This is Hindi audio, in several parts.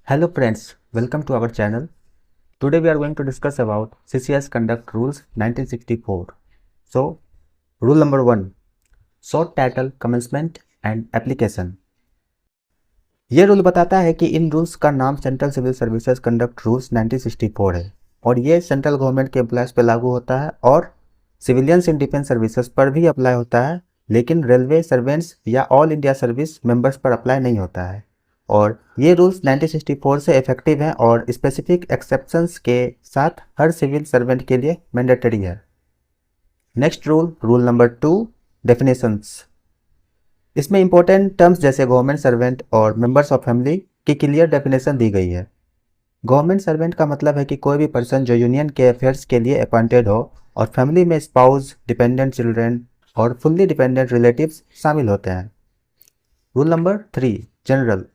Hello friends, welcome to our channel. Today we are going to discuss about CCS Conduct Rules 1964. So, rule number 1, Short Title Commencement and Application. ये रूल बताता है कि इन रूल्स का नाम central civil services conduct rules 1964 है और ये सेंट्रल गवर्नमेंट के एम्प्लॉयज पे लागू होता है और सिविलियंस इन डिफेंस सर्विसेज पर भी अप्लाई होता है, लेकिन रेलवे सर्वेंट्स या ऑल इंडिया सर्विस मेंबर्स पर अप्लाई नहीं होता है। और ये रूल्स 1964 से इफेक्टिव हैं और स्पेसिफिक एक्सेप्शंस के साथ हर सिविल सर्वेंट के लिए मैंडेटरी है। Next rule, rule number 2, definitions. इसमें इंपॉर्टेंट टर्म्स जैसे गवर्नमेंट सर्वेंट और मेंबर्स ऑफ फैमिली की क्लियर डेफिनेशन दी गई है। गवर्नमेंट सर्वेंट का मतलब है कि कोई भी पर्सन जो यूनियन के अफेयर्स के लिए अपॉइंटेड हो और फैमिली में स्पाउस, डिपेंडेंट चिल्ड्रन और फुल्ली डिपेंडेंट रिलेटिव्स शामिल होते हैं। Rule number 3, general.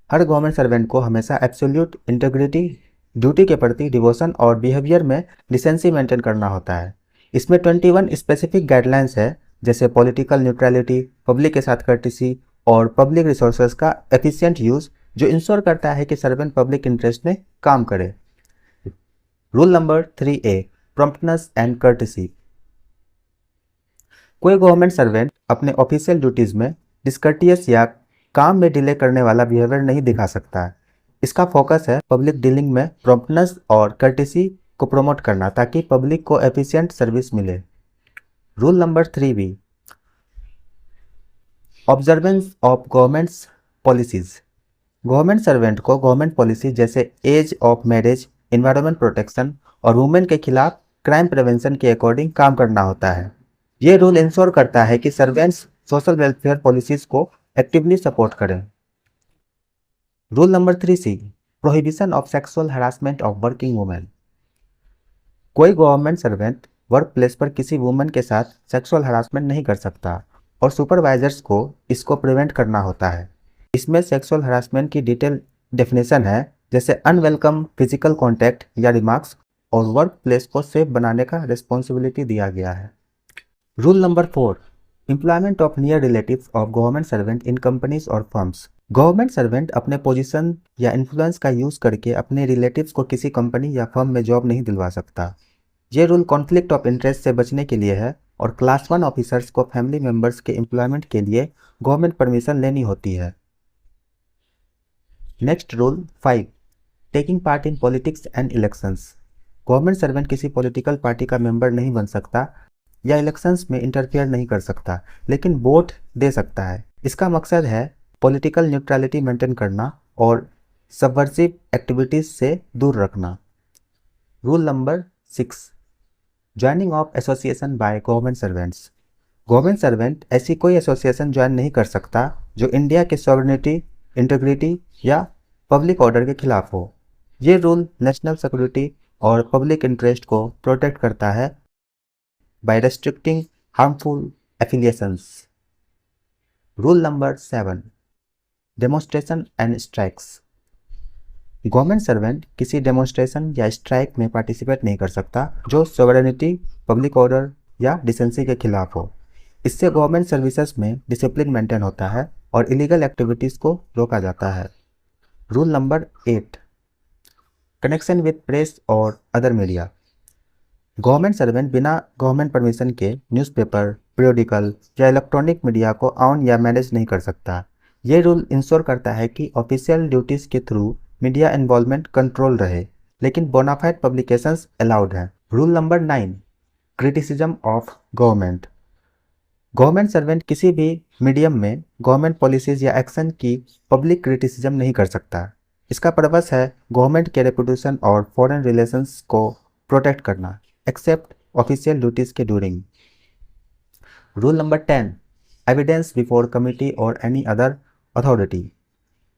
हर गवर्नमेंट सर्वेंट को हमेशा एब्सोल्यूट इंटीग्रिटी, ड्यूटी के प्रति डिवोशन और बिहेवियर में डिसेंसी मेंटेन करना होता है। इसमें 21 स्पेसिफिक गाइडलाइंस है जैसे पॉलिटिकल न्यूट्रलिटी, पब्लिक के साथ कर्टिसी और पब्लिक रिसोर्सेज का एफिशिएंट यूज, जो इंश्योर करता है कि सर्वेंट पब्लिक इंटरेस्ट में काम करे। Rule number 3A, promptness and courtesy. कोई गवर्नमेंट सर्वेंट अपने ऑफिशियल ड्यूटीज में डिस्कर्टियस या काम में डिले करने वाला बिहेवियर नहीं दिखा सकता है। इसका फोकस है पब्लिक डीलिंग में प्रॉम्प्टनेस और कर्टिसी को प्रमोट करना ताकि पब्लिक को एफिशिएंट सर्विस मिले। Rule number 3B, observance of governments policies. Government servant को गवर्नमेंट पॉलिसी जैसे age of marriage, environment protection और वुमेन के खिलाफ क्राइम प्रिवेंशन के अकॉर्डिंग काम करना होता है। ये रूल इंश्योर करता है कि सर्वेंट्स सोशल वेलफेयर पॉलिसीज को एक्टिवली सपोर्ट करें। Rule number 3C, prohibition of sexual harassment of working women. कोई गवर्नमेंट सर्वेंट वर्क प्लेस पर किसी वुमेन के साथ सेक्सुअल हरासमेंट नहीं कर सकता और सुपरवाइजर्स को इसको प्रिवेंट करना होता है। इसमें सेक्सुअल हरासमेंट की डिटेल डेफिनेशन है जैसे अनवेलकम फिजिकल कॉन्टैक्ट या रिमार्क्स, और वर्क प्लेस को सेफ बनाने का रिस्पॉन्सिबिलिटी दिया गया है। Rule number 4, employment of near relatives of government servant in companies और फर्म्स। गवर्नमेंट सर्वेंट अपने पोजीशन या इन्फ्लुएंस का यूज करके अपने रिलेटिव्स को किसी कंपनी या फर्म में जॉब नहीं दिलवा सकता। ये रूल कॉन्फ्लिक्ट ऑफ इंटरेस्ट से बचने के लिए है और क्लास 1 ऑफिसर्स को फैमिली मेंबर्स के एम्प्लॉयमेंट के लिए गवर्नमेंट परमिशन लेनी होती है। Next rule 5, taking part in politics and elections. Government servant किसी पॉलिटिकल पार्टी का मेंबर नहीं बन सकता या इलेक्शंस में इंटरफेयर नहीं कर सकता, लेकिन वोट दे सकता है। इसका मकसद है पॉलिटिकल न्यूट्रलिटी मेंटेन करना और सबवर्सिव एक्टिविटीज से दूर रखना। Rule number 6, joining of association by government servants. Government servant ऐसी कोई एसोसिएशन ज्वाइन नहीं कर सकता जो इंडिया के सॉवरेनिटी, इंटीग्रिटी या पब्लिक ऑर्डर के खिलाफ हो। ये रूल नेशनल सिक्योरिटी और पब्लिक इंटरेस्ट को प्रोटेक्ट करता है by restricting harmful affiliations. Rule number 7, demonstration and strikes. Government servant किसी डेमोन्स्ट्रेशन या स्ट्राइक में पार्टिसिपेट नहीं कर सकता जो सॉवरेनिटी, पब्लिक ऑर्डर या डिसेंसी के खिलाफ हो। इससे गवर्नमेंट सर्विसेज में डिसिप्लिन मेंटेन होता है और इलीगल एक्टिविटीज़ को रोका जाता है। Rule number 8, connection with press और अदर मीडिया। गवर्नमेंट सर्वेंट बिना गवर्नमेंट परमिशन के न्यूज़पेपर, पीरियोडिकल या इलेक्ट्रॉनिक मीडिया को ऑन या मैनेज नहीं कर सकता। ये रूल इंश्योर करता है कि ऑफिशियल ड्यूटीज़ के थ्रू मीडिया इन्वॉल्वमेंट कंट्रोल रहे, लेकिन बोनाफाइड पब्लिकेशंस अलाउड हैं। Rule number 9, criticism of government. Government servant किसी भी मीडियम में गवर्नमेंट पॉलिसीज या एक्शन की पब्लिक क्रिटिसिज्म नहीं कर सकता। इसका पर्पस है गवर्नमेंट के रेपुटेशन और फॉरेन रिलेशंस को प्रोटेक्ट करना, एक्सेप्ट ऑफिशियल ड्यूटीज़ के during. Rule number 10, evidence before committee और any other authority.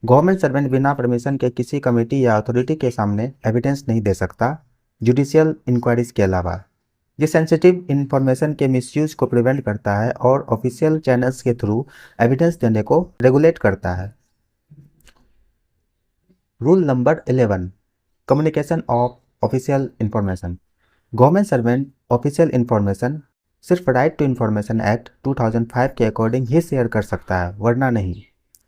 Government servant बिना परमिशन के किसी कमेटी या अथॉरिटी के सामने एविडेंस नहीं दे सकता, जुडिशियल इंक्वायरीज के अलावा। ये सेंसिटिव इंफॉर्मेशन के मिसयूज को प्रिवेंट करता है और ऑफिशियल चैनल्स के थ्रू एविडेंस देने को रेगुलेट करता है। Rule number 11, communication of official information. Government servant official information सिर्फ राइट टू इंफॉर्मेशन एक्ट 2005 के अकॉर्डिंग ही शेयर कर सकता है, वरना नहीं।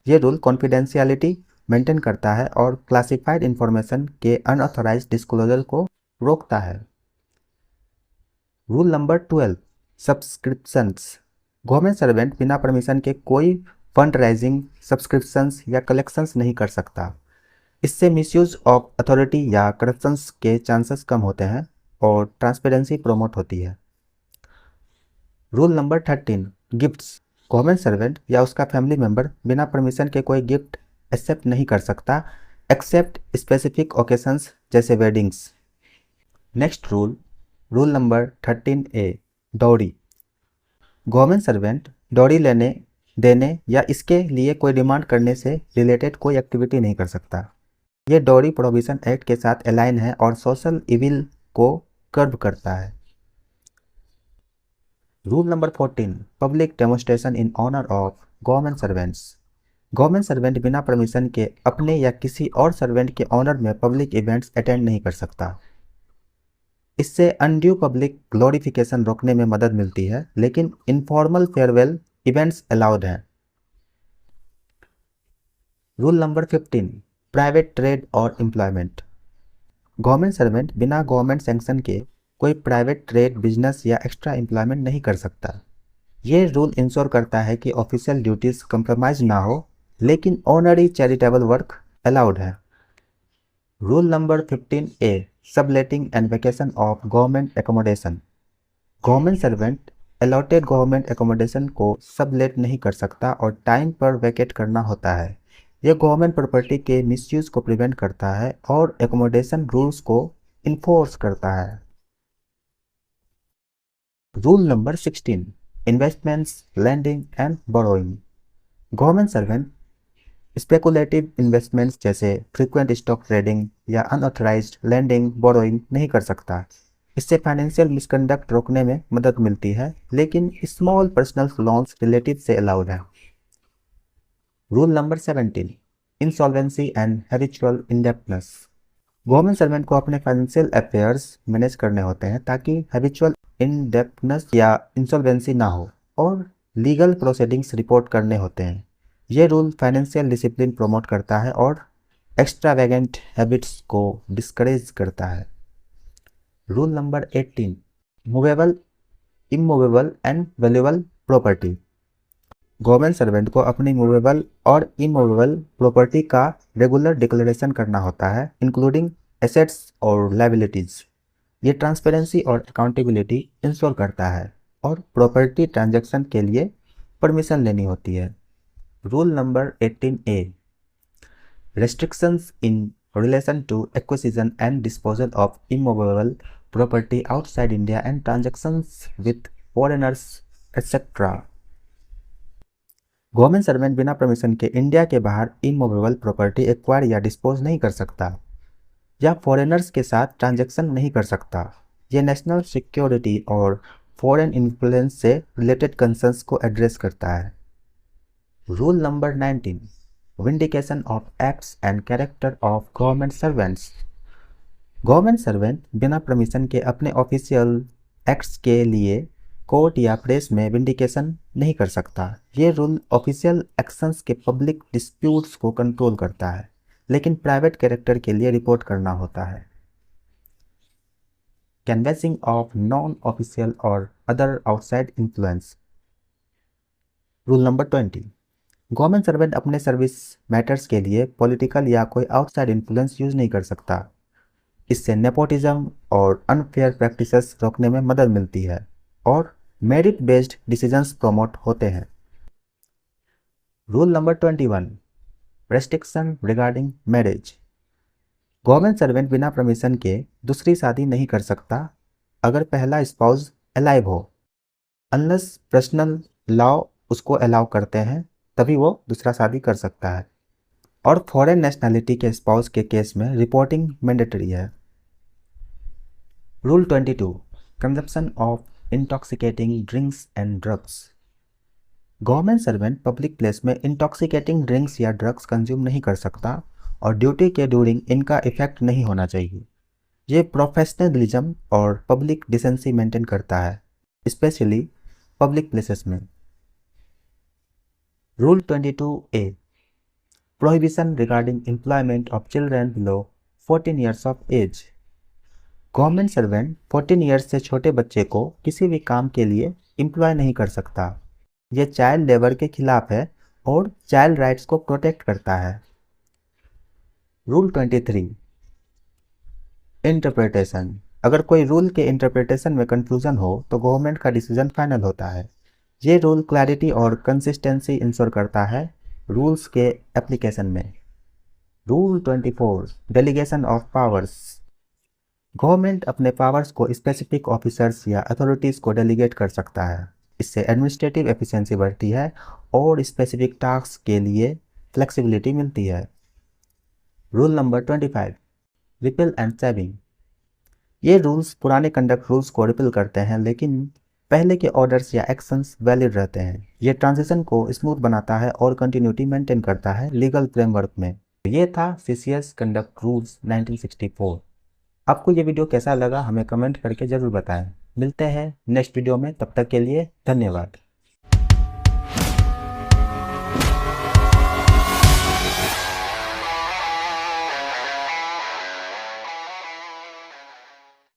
ये रूल कॉन्फिडेंशियलिटी मेंटेन करता है और क्लासिफाइड इंफॉर्मेशन के अनऑथराइज्ड डिस्क्लोजर को रोकता है। Rule number 12, subscriptions. Government servant बिना परमिशन के कोई फंड राइजिंग, सब्सक्रिप्शंस या कलेक्शंस नहीं कर सकता। इससे मिसयूज ऑफ अथॉरिटी या करप्शंस के चांसेस कम होते हैं और ट्रांसपेरेंसी प्रमोट होती है। Rule number 13, gifts. Government servant या उसका फैमिली मेंबर बिना परमिशन के कोई गिफ्ट एक्सेप्ट नहीं कर सकता एक्सेप्ट स्पेसिफिक ओकेशंस जैसे weddings. Next rule number 13A, dowry. Government servant dowry लेने, देने या इसके लिए कोई डिमांड करने से रिलेटेड कोई एक्टिविटी नहीं कर सकता। ये डॉरी प्रोहिबिशन एक्ट के साथ अलाइन है और सोशल इविल को कर्ब करता है। Rule number 14, public demonstration in honour of government servants. Government servant बिना परमिशन के अपने या किसी और सर्वेंट के ऑनर में पब्लिक इवेंट्स अटेंड नहीं कर सकता। इससे अनड्यू पब्लिक ग्लोरिफिकेशन रोकने में मदद मिलती है, लेकिन इनफॉर्मल फेयरवेल इवेंट्स अलाउड हैं। रूल नंबर 15, प्राइवेट ट्रेड और एम्प्लॉयमेंट। गवर्नमेंट सर्वेंट बिना गवर्नमेंट सैंक्शन के कोई प्राइवेट ट्रेड, बिजनेस या एक्स्ट्रा एम्प्लॉयमेंट नहीं कर सकता। ये रूल इंश्योर करता है कि ऑफिशियल ड्यूटीज कंप्रोमाइज ना हो, लेकिन ऑनरी चैरिटेबल वर्क अलाउड है। Rule number 15A, subletting and vacation of government accommodation. Government servant allotted government accommodation को सबलेट नहीं कर सकता और टाइम पर वैकेट करना होता है। यह गवर्नमेंट प्रॉपर्टी के मिसयूज को प्रिवेंट करता है और एकोमोडेशन रूल्स को इन्फोर्स करता है। Rule number 16, investments, lending and borrowing. Government servant speculative investments जैसे फ्रीक्वेंट स्टॉक ट्रेडिंग या अनऑथराइज्ड लैंडिंग, बोरोइंग नहीं कर सकता। इससे फाइनेंशियल मिसकंडक्ट रोकने में मदद मिलती है, लेकिन स्मॉल पर्सनल लोन्स रिलेटिव से अलाउड है। Rule number 17, insolvency and habitual indebtedness. Government servant को अपने फाइनेंशियल अफेयर्स मैनेज करने होते हैं ताकि हैबिचुअल इंडेप्टनेस या इंसॉल्वेंसी ना हो, और लीगल प्रोसीडिंग्स रिपोर्ट करने होते हैं। ये रूल फाइनेंशियल डिसिप्लिन प्रमोट करता है और एक्स्ट्रावेगेंट हैबिट्स को डिस्करेज करता है। Rule number 18, movable, immovable and valuable property. Government servant को अपनी मूवेबल और इमूवेबल प्रॉपर्टी का रेगुलर डिक्लेरेशन करना होता है, इंक्लूडिंग एसेट्स और लायबिलिटीज। ये ट्रांसपेरेंसी और अकाउंटेबिलिटी इंश्योर करता है और प्रॉपर्टी ट्रांजैक्शन के लिए परमिशन लेनी होती है। Rule number 18A, restrictions in relation to acquisition and disposal of immovable property outside India and transactions with foreigners etc. Government servant बिना परमिशन के इंडिया के बाहर इमूवेबल प्रॉपर्टी एक्वायर या डिस्पोज नहीं कर सकता या फॉरेनर्स के साथ ट्रांजैक्शन नहीं कर सकता। ये नेशनल सिक्योरिटी और फॉरेन इन्फ्लुएंस से रिलेटेड कंसर्न्स को एड्रेस करता है। Rule number 19, vindication of acts and character of government servants. Government servant बिना परमिशन के अपने ऑफिशियल एक्ट्स के लिए कोर्ट या प्रेस में विंडिकेशन नहीं कर सकता। ये रूल ऑफिशियल एक्शंस के पब्लिक डिस्प्यूट्स को कंट्रोल करता है, लेकिन प्राइवेट कैरेक्टर के लिए रिपोर्ट करना होता है। कैनवेसिंग ऑफ नॉन ऑफिशियल और other outside influence. Rule number 20, government servant अपने सर्विस मैटर्स के लिए पॉलिटिकल या कोई आउटसाइड इन्फ्लुएंस यूज नहीं कर सकता। इससे नेपोटिज्म और अनफेयर प्रैक्टिसेस रोकने में मदद मिलती है और मेरिट बेस्ड डिसीजंस प्रमोट होते हैं। Rule number 21, restriction regarding marriage. Government servant बिना परमिशन के दूसरी शादी नहीं कर सकता अगर पहला स्पाउस अलाइव हो, अनलेस पर्सनल लॉ उसको अलाउ करते हैं, तभी वो दूसरा शादी कर सकता है। और फॉरेन नेशनैलिटी के स्पाउस के केस में रिपोर्टिंग मैंडेटरी है। Rule 22, consumption of intoxicating drinks and drugs. Government servant public place में इंटॉक्सिकेटिंग ड्रिंक्स या ड्रग्स कंज्यूम नहीं कर सकता और ड्यूटी के ड्यूरिंग इनका इफेक्ट नहीं होना चाहिए। ये प्रोफेशनलिज्म और पब्लिक डिसेंसी मेंटेन करता है, स्पेशली पब्लिक प्लेसेस में। Rule 22A, prohibition regarding employment of children below 14 years of age। Government servant 14 years से छोटे बच्चे को किसी भी काम के लिए एम्प्लॉय नहीं कर सकता। ये चाइल्ड लेबर के खिलाफ है और चाइल्ड राइट्स को प्रोटेक्ट करता है। Rule 23 interpretation. अगर कोई रूल के इंटरप्रिटेशन में कंफ्यूजन हो तो गवर्नमेंट का डिसीजन फाइनल होता है। ये रूल क्लैरिटी और कंसिस्टेंसी इंश्योर करता है रूल्स के एप्लीकेशन में। Rule 24 delegation of powers. Government अपने पावर्स को स्पेसिफिक ऑफिसर्स या अथॉरिटीज़ को डेलीगेट कर सकता है। इससे एडमिनिस्ट्रेटिव एफिशिएंसी बढ़ती है और स्पेसिफिक टास्क के लिए फ्लेक्सिबिलिटी मिलती है। Rule number 25 repeal and saving. ये रूल्स पुराने कंडक्ट रूल्स को रिपील करते हैं, लेकिन पहले के ऑर्डर्स या एक्शंस वैलिड रहते हैं। ये ट्रांजिशन को स्मूथ बनाता है और कंटिन्यूटी मेंटेन करता है लीगल फ्रेमवर्क में। ये था सीसीएस कंडक्ट रूल्स 1964। आपको ये वीडियो कैसा लगा हमें कमेंट करके ज़रूर बताएं। मिलते हैं नेक्स्ट वीडियो में, तब तक के लिए धन्यवाद।